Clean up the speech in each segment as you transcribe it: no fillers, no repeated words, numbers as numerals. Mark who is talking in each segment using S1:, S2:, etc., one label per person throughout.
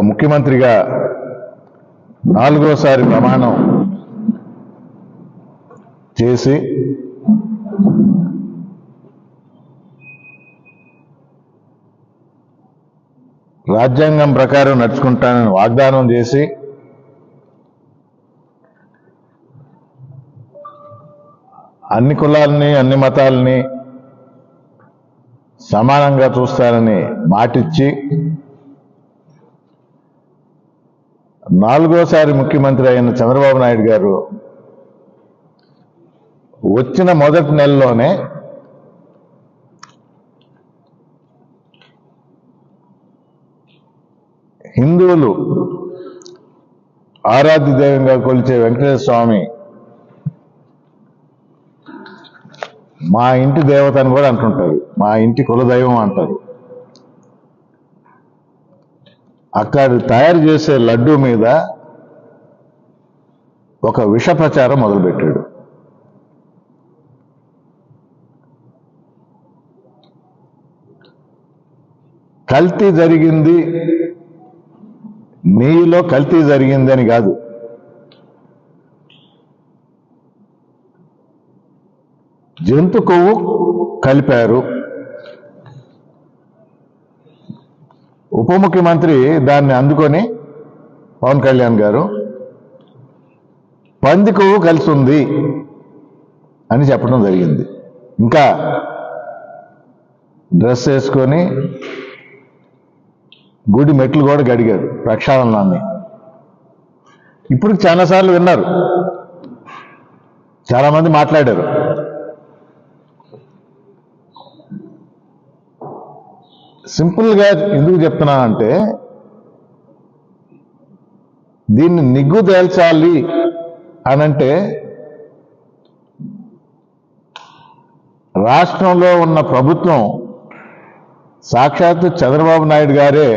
S1: ముఖ్యమంత్రిగా 4వసారి ప్రమాణం చేసి రాజ్యాంగం ప్రకారం నడుచుకుంటానని వాగ్దానం చేసి అన్ని కులాలని అన్ని మతాలని సమానంగా చూస్తానని మాటిచ్చి 4వసారి ముఖ్యమంత్రి అయిన చంద్రబాబు నాయుడు గారు వచ్చిన మొదటి నెలలోనే హిందువులు ఆరాధ్య దైవంగా కొలిచే వెంకటేశ్వర స్వామి మా ఇంటి దేవత అని కూడా అంటుంటారు, మా ఇంటి కులదైవం అంటారు. అక్కడ తయారు చేసే లడ్డూ మీద ఒక విష ప్రచారం మొదలుపెట్టాడు. కల్తీ జరిగింది, నెయ్యిలో కల్తీ జరిగింది అని కాదు, జంతు కొవ్వు కలిపారు. ఉప ముఖ్యమంత్రి దాన్ని అందుకొని పవన్ కళ్యాణ్ గారు పంది కొవ్వు కలిసి ఉంది అని చెప్పడం జరిగింది. ఇంకా డ్రెస్ వేసుకొని గుడి మెట్లు కూడా గడిగారు ప్రక్షాళనాన్ని. ఇప్పుడు చాలాసార్లు విన్నారు, చాలామంది మాట్లాడారు. సింపుల్గా ఎందుకు చెప్తున్నానంటే దీన్ని నిగ్గు తేల్చాలి అనంటే రాష్ట్రంలో ఉన్న ప్రభుత్వం సాక్షాత్తు చంద్రబాబు నాయుడు గారే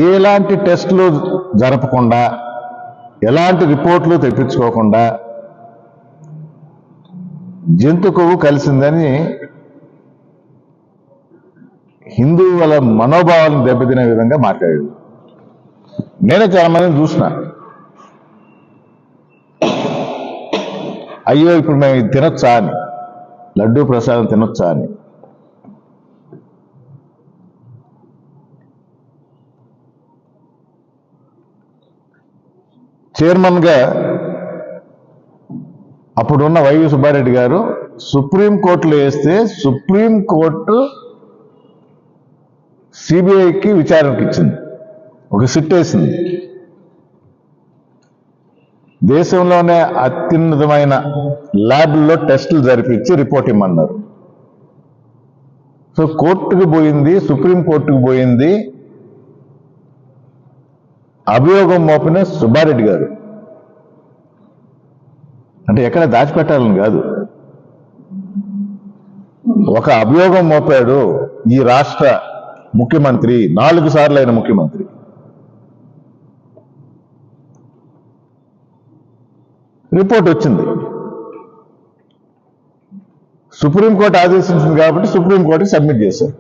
S1: ఎలాంటి టెస్టులు జరపకుండా, ఎలాంటి రిపోర్ట్లు తెప్పించుకోకుండా జంతు కొవ్వు కలిసిందని హిందువుల మనోభావాలను దెబ్బతినే విధంగా మాట్లాడాడు. నేనే చాలా మందిని చూసిన, అయ్యో ఇప్పుడు మేము ఇది తినొచ్చా అని, లడ్డూ ప్రసాదం తినొచ్చా అని. చైర్మన్గా అప్పుడున్న వైవి సుబ్బారెడ్డి గారు సుప్రీంకోర్టులో వేస్తే సుప్రీంకోర్టు సిబిఐకి విచారణకి ఇచ్చింది, ఒక సిట్ వేసింది. దేశంలోనే అత్యున్నతమైన ల్యాబ్లో టెస్టులు జరిపించి రిపోర్ట్ ఇమ్మన్నారు. సో కోర్టుకు పోయింది, సుప్రీంకోర్టుకు పోయింది అభియోగం మోపిన సుబ్బారెడ్డి గారు. అంటే ఎక్కడ దాచిపెట్టాలని కాదు, ఒక అభియోగం మోపాడు ఈ రాష్ట్ర ముఖ్యమంత్రి, 4 సార్లు అయిన ముఖ్యమంత్రి. రిపోర్ట్ వచ్చింది, సుప్రీంకోర్టు ఆదేశించింది కాబట్టి సుప్రీంకోర్టుకి సబ్మిట్ చేశారు.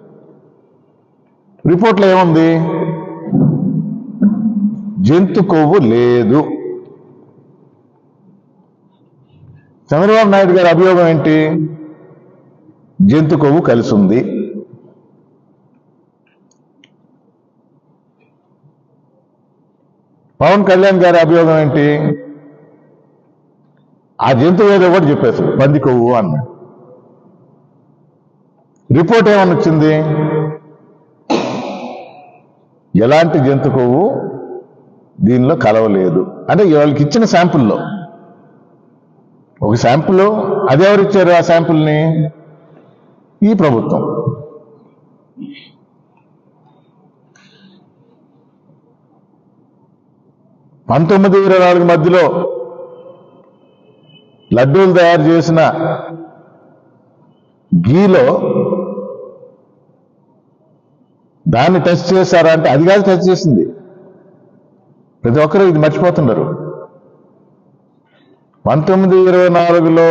S1: రిపోర్ట్లో ఏముంది? జంతు కొవ్వు లేదు. చంద్రబాబు నాయుడు గారి అభియోగం ఏంటి? జంతు కొవ్వు కలిసి ఉంది. పవన్ కళ్యాణ్ గారి అభియోగం ఏంటి? ఆ జంతువు ఏదో కూడా చెప్పేశారు, పంది కొవ్వు అన్నాడు. రిపోర్ట్ ఏమని వచ్చింది? ఎలాంటి జంతు కొవ్వు దీనిలో కలవలేదు. అంటే వాళ్ళకి ఇచ్చిన శాంపుల్లో ఒక శాంపుల్, అదెవరు ఇచ్చారు ఆ శాంపుల్ని? ఈ ప్రభుత్వం. పంతొమ్మిది 24 మధ్యలో లడ్డూలు తయారు చేసిన గీలో దాన్ని టెస్ట్ చేశారా అంటే అది కాదు టెస్ట్ చేసింది. ప్రతి ఒక్కరూ ఇది మర్చిపోతున్నారు. 1924లో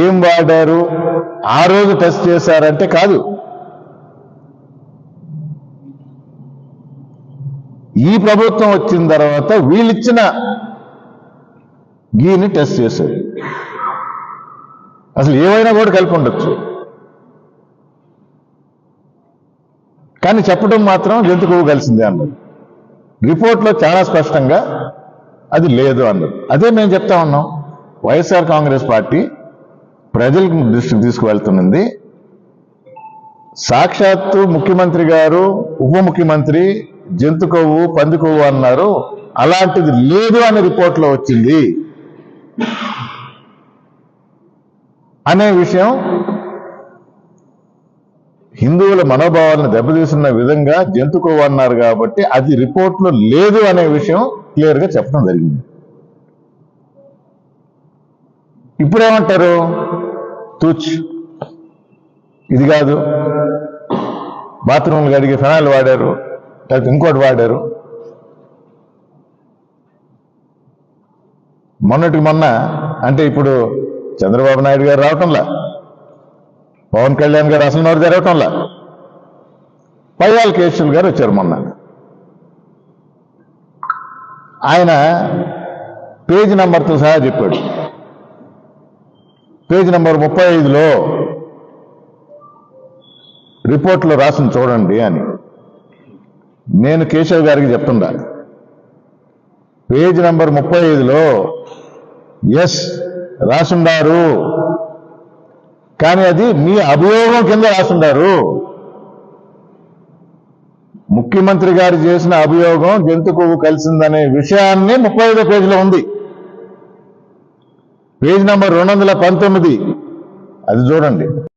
S1: ఏం వాడారు, ఆ రోజు టెస్ట్ చేశారంటే కాదు. ఈ ప్రభుత్వం వచ్చిన తర్వాత వీళ్ళిచ్చిన గీని టెస్ట్ చేశారు. అసలు ఏమైనా కూడా కలిపి ఉండొచ్చు, కానీ చెప్పడం మాత్రం జంతు కొవ్వు కలిసిందే అన్నారు. రిపోర్ట్లో చాలా స్పష్టంగా అది లేదు అన్నారు. అదే మేము చెప్తా ఉన్నాం. వైఎస్ఆర్ కాంగ్రెస్ పార్టీ ప్రజలకు దృష్టికి తీసుకువెళ్తున్నది. సాక్షాత్తు ముఖ్యమంత్రి గారు, ఉప ముఖ్యమంత్రి జంతు కొవ్వు, పంది కొవ్వు అన్నారు. అలాంటిది లేదు అనే రిపోర్ట్లో వచ్చింది అనే విషయం హిందువుల మనోభావాలను దెబ్బతీస్తున్న విధంగా జంతు కొవ్వు అన్నారు కాబట్టి అది రిపోర్ట్లో లేదు అనే విషయం క్లియర్గా చెప్పడం జరిగింది. ఇప్పుడేమంటారు? తూచ్, ఇది కాదు, బాత్రూమ్లు కడిగి ఫెనాయిల్ వాడారు, లేకపోతే ఇంకోటి వాడారు. మొన్నటికి మొన్న అంటే ఇప్పుడు చంద్రబాబు నాయుడు గారు రావటంలా, పవన్ కళ్యాణ్ గారు అసలు నోరు జరగటంలా, పయ్యాల కేశవులు గారు వచ్చారు మొన్న. ఆయన పేజీ నంబర్తో సహా చెప్పాడు. పేజీ నంబర్ 35లో రిపోర్ట్లో రాసిన చూడండి అని. నేను కేశవ్ గారికి చెప్తుండా, పేజీ నంబర్ 35లో ఎస్ రాసుండారు, కానీ అది మీ అభియోగం కింద రాసుండారు. ముఖ్యమంత్రి గారు చేసిన అభియోగం జంతు కొవ్వు కలిసిందనే విషయాన్ని 35వ పేజీలో ఉంది. పేజీ నంబర్ 219 అది చూడండి.